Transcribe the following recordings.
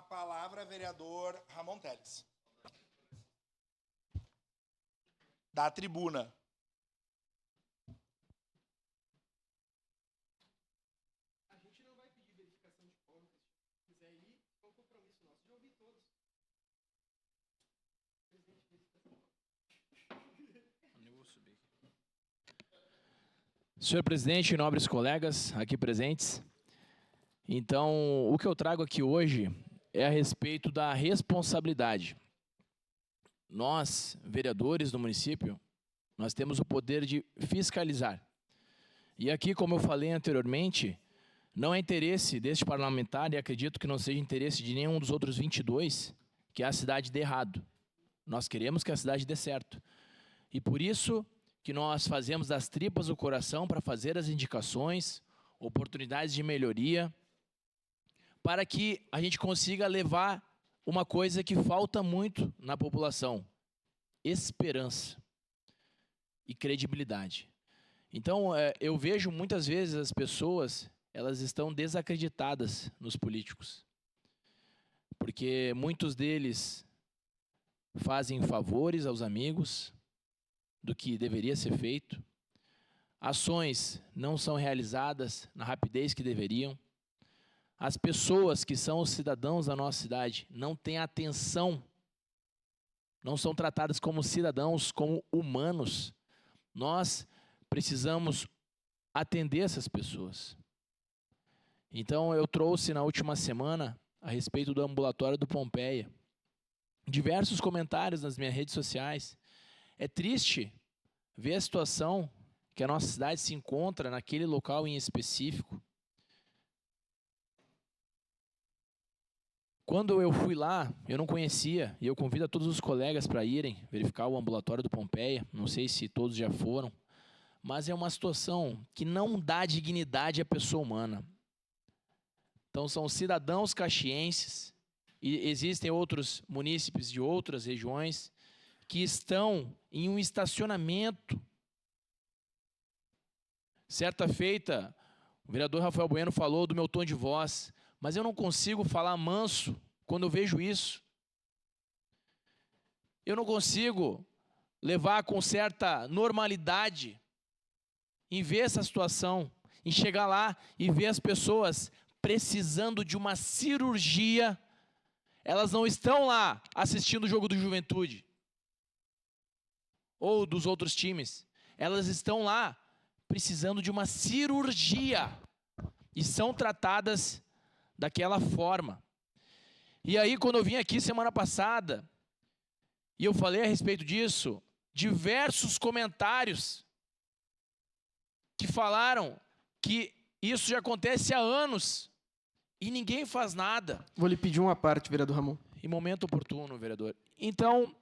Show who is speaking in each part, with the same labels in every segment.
Speaker 1: a palavra, vereador Ramon Teles. Da tribuna.
Speaker 2: A gente não vai pedir verificação de quórum, se quiser ir, é um compromisso nosso de ouvir todos. Presidente, verificação de quórum.
Speaker 3: Eu vou subir aqui. Senhor presidente, nobres colegas aqui presentes. Então, o que eu trago aqui hoje é a respeito da responsabilidade. Nós, vereadores do município, nós temos o poder de fiscalizar. E aqui, como eu falei anteriormente, não é interesse deste parlamentar, e acredito que não seja interesse de nenhum dos outros 22, que a cidade dê errado. Nós queremos que a cidade dê certo. E por isso que nós fazemos das tripas o coração para fazer as indicações, oportunidades de melhoria, para que a gente consiga levar uma coisa que falta muito na população: esperança e credibilidade. Então, eu vejo muitas vezes as pessoas, elas estão desacreditadas nos políticos, porque muitos deles fazem favores aos amigos do que deveria ser feito, ações não são realizadas na rapidez que deveriam, as pessoas que são os cidadãos da nossa cidade não têm atenção, não são tratadas como cidadãos, como humanos. Nós precisamos atender essas pessoas. Então, eu trouxe na última semana, a respeito do ambulatório do Pompeia, diversos comentários nas minhas redes sociais. É triste ver a situação que a nossa cidade se encontra naquele local em específico. Quando eu fui lá, eu não conhecia, e eu convido a todos os colegas para irem verificar o ambulatório do Pompeia. Não sei se todos já foram, mas é uma situação que não dá dignidade à pessoa humana. Então, são cidadãos caxienses, e existem outros munícipes de outras regiões, que estão em um estacionamento. Certa feita, o vereador Rafael Bueno falou do meu tom de voz, mas eu não consigo falar manso quando eu vejo isso. Eu não consigo levar com certa normalidade em ver essa situação, em chegar lá e ver as pessoas precisando de uma cirurgia. Elas não estão lá assistindo o jogo do Juventude ou dos outros times. Elas estão lá precisando de uma cirurgia e são tratadas daquela forma. E aí, quando eu vim aqui semana passada e eu falei a respeito disso, diversos comentários que falaram que isso já acontece há anos e ninguém faz nada.
Speaker 2: Vou lhe pedir uma parte, vereador Ramon.
Speaker 3: Em momento oportuno, vereador. Então,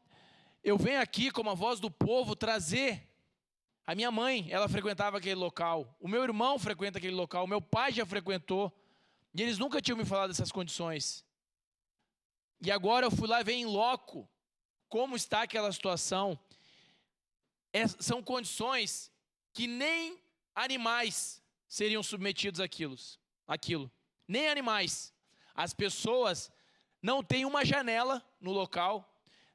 Speaker 3: eu venho aqui como a voz do povo trazer. A minha mãe, ela frequentava aquele local. O meu irmão frequenta aquele local. O meu pai já frequentou. E eles nunca tinham me falado dessas condições. E agora eu fui lá ver em loco como está aquela situação. São condições que nem animais seriam submetidos àquilo. Nem animais. As pessoas não têm uma janela no local,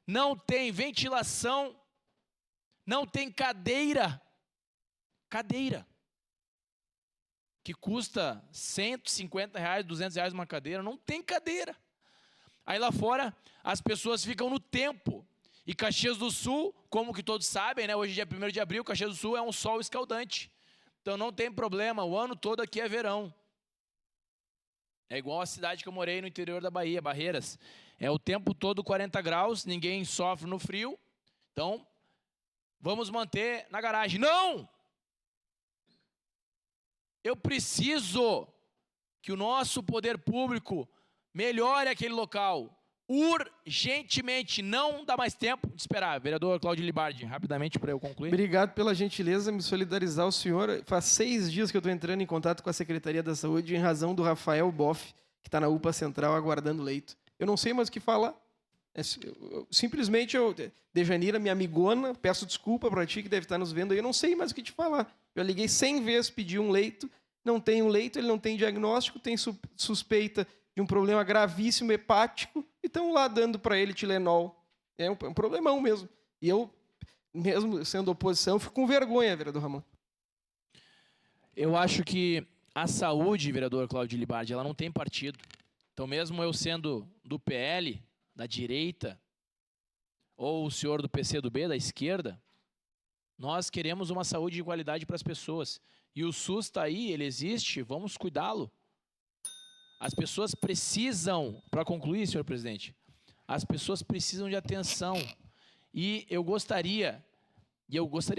Speaker 3: não tem ventilação, não tem cadeira, que custa R$150, R$200 uma cadeira, não tem cadeira. Aí lá fora, as pessoas ficam no tempo. E Caxias do Sul, como que todos sabem, né? Hoje é dia 1º de abril, Caxias do Sul é um sol escaldante. Então não tem problema, o ano todo aqui é verão. É igual a cidade que eu morei no interior da Bahia, Barreiras. É o tempo todo 40 graus, ninguém sofre no frio. Então, vamos manter na garagem. Não! Eu preciso que o nosso poder público melhore aquele local. Urgentemente, não dá mais tempo de esperar. Vereador Cláudio Libardi, rapidamente para eu concluir.
Speaker 2: Obrigado pela gentileza, me solidarizar ao senhor. Faz 6 dias que eu estou entrando em contato com a Secretaria da Saúde em razão do Rafael Boff, que está na UPA Central aguardando leito. Eu não sei mais o que falar. Simplesmente, Dejanira, minha amigona, peço desculpa para ti que deve estar nos vendo aí, eu não sei mais o que te falar. Eu liguei 100 vezes, pedi um leito, não tem um leito, ele não tem diagnóstico, tem suspeita de um problema gravíssimo hepático e estão lá dando para ele Tilenol. É um problemão mesmo. E eu, mesmo sendo oposição, fico com vergonha, vereador Ramon.
Speaker 3: Eu acho que a saúde, vereador Cláudio Libardi, ela não tem partido. Então, mesmo eu sendo do PL, da direita, ou o senhor do PCdoB, da esquerda, nós queremos uma saúde de qualidade para as pessoas. E o SUS está aí, ele existe, vamos cuidá-lo. As pessoas precisam, para concluir, senhor presidente, as pessoas precisam de atenção. E eu gostaria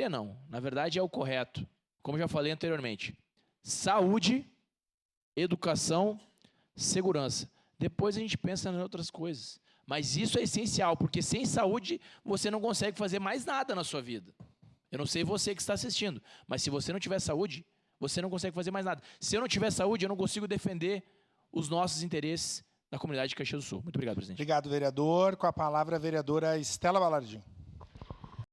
Speaker 3: não, na verdade é o correto, como já falei anteriormente, saúde, educação, segurança. Depois a gente pensa em outras coisas. Mas isso é essencial, porque sem saúde você não consegue fazer mais nada na sua vida. Eu não sei você que está assistindo, mas se você não tiver saúde, você não consegue fazer mais nada. Se eu não tiver saúde, eu não consigo defender os nossos interesses da comunidade de Caxias do Sul. Muito obrigado, presidente.
Speaker 1: Obrigado, vereador. Com a palavra, a vereadora Estela Balardim.